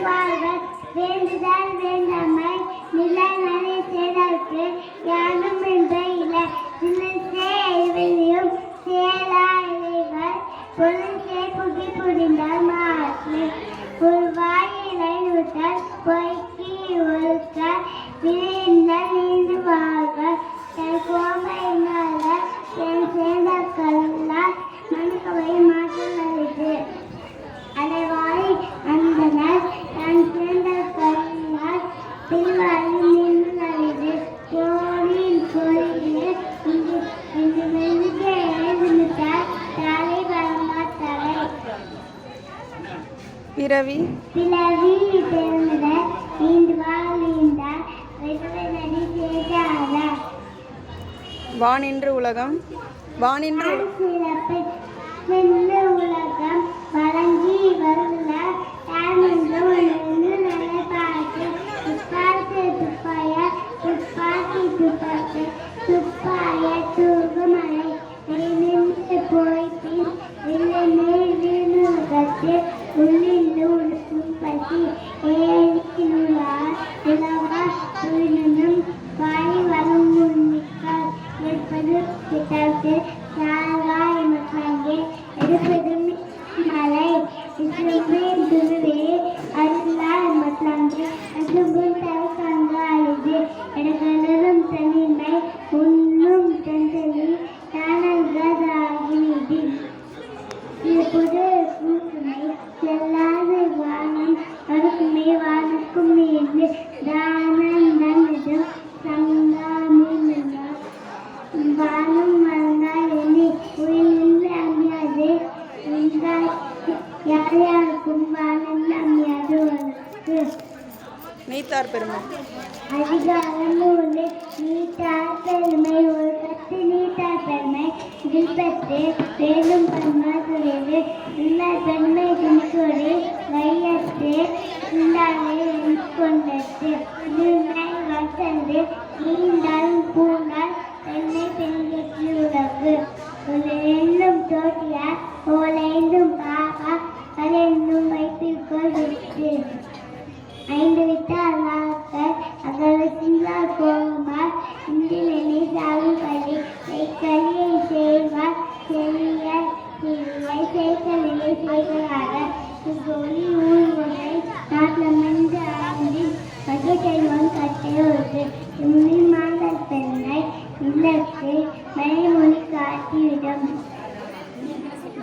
வாழ்வர் வேண்டுதல் வேண்டாமை நிலை நலை சேதற்கு யாரும் என்ற இல்லை செய்வதையும் சேலா இலைகள் பொருளை புகி புரிந்தால் மாற்று ஒரு வாயிலை நுட்டல் பொய்க்கு ஒழுக்க விரைந்தால் நீண்டு வாழ்வர் கோமையினால என் சேர்ந்த கல்லால் மனுக்கவை மாற்றுகிறது அடைவாய் அந்தனர் தன் சேர்ந்த கல்லால் பின்வாரி நின்று நலிது கோரின் கோரிலே இன்று மெழுகே எழுந்துட்டார் தலை வரமா தலை பிறவி பிறந்த நீண்டு வாழ்ந்தார் வெறுவை நடி செய்தார வானின்று உலகம் சிறப்பு உலகம் வழங்கி வருகிற நிலைப்பாட்டு துப்பாக்கி துப்பாய துப்பாக்கி துப்பாக்கி துப்பாய தூகுமலை நின்று போய்த்து இல்லை மேல் வீணுகத்து உள்ளிருந்து உடுக்கும் பசி ஏழினுள்ளார் இலவா உயிரினும் வாய் வரும் முன்னிக்கால் இருப்பது கிட்டத்து சால்வாய் மக்களே எடுப்பது மலை இசுமே துருவே அருளால் மக்களே அசுபும் தவக்கங்காயுது எடுக்கலும் தனிமை உண்ணும் தந்தலி தானல்கதாகினிது இது புது கூட்டுமை செல்லாது வானம் அதுக்குமே வானுக்கும் மீது தானம் நன்னதும் சங்காமி வானம் வந்தால் எண்ணி உயிரின்றி அமையாது யார் யாருக்கும் வானம் அமையாது உனக்கு நீத்தார் பெருமை அதிகாரம் ஒன்று நீட்டார் பெருமை ஒரு பத்து நீட்டார் பெருமை இதில் பெற்று மேலும் பன்மாற்றுவது இல்ல பெருமை துணிக்கொடி வையத்து இல்லாத கொண்டது இருமை வசந்து நீண்டால் பூண்டால் பெண்ணை பெண்களுக்கு உலகு ஒரு எண்ணும் தோட்டியார் ஓலைந்தும் பாகா கலைந்தும் வைத்திருக்கோள் விட்டு ஐந்து விட்டால் அகல சிங்கார் கோமார் இந்தில் என்னை சாகும் பள்ளி கலியை செய்வார் செல்லிய கிளியை செய்கலியை செய்கிறார ஒளி ஊழ்முறை நாட்டில் மஞ்ச ஆண்டில் பகைச்செல்வம் கட்டையோடு இம்மில் மாந்தல் பெண்ணை இல்லத்து மறைமொழி காட்டிவிடும்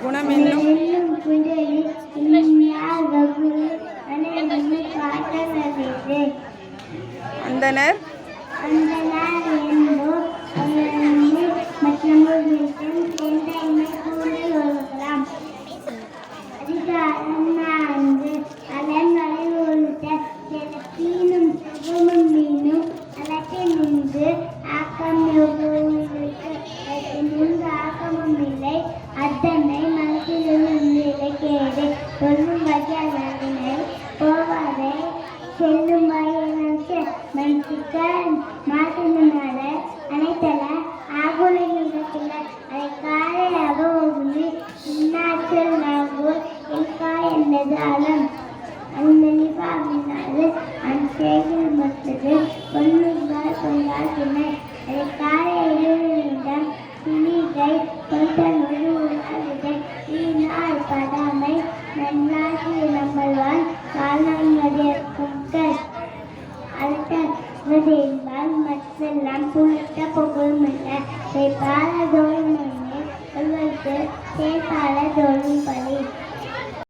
குணமென்னும் குண்டலி இனியார் வகு அனைவரும் காட்டவது அந்தனர் என்போர் மற்றும் எந்தைமை கூறி ஒழுகலாம் அதிகாரம் 4 அலங்களை ஒழுக்க தீனும் சுகமும் மீனும் அலட்டை நின்று ஆக்கம் முன்பு ஆக்கமும் இல்லை அத்தனை மனத்திலிருந்து இலக்கேடு சொல்லும் வகையாளர்களை போவாரை செல்லும் வாயினருக்கு மனுஷிக்க மாற்றினால அனைத்தல ஆகுலையில் அதை காலையாக ஒன்று இன்னாற்றல் ஆகும் இருக்கா என்பது அலம் அந்த நிபாவினாது அந்த செய்கிற மற்றது கொள்ளுங்கள் கொள்ளாதினை அதை காலை எழுதிடம் திணிகை கொண்டனோடு உணர்விதை ஈனால் படாமை நன்னாசி நம்பல்வான் கால்நடையற்குங்கள் அழுத்தல் மற்றெல்லாம் புழுத்த புகழ்மல்ல பால தோல்மனை சொல்வதற்கு சேப்பால தோல்வி பலி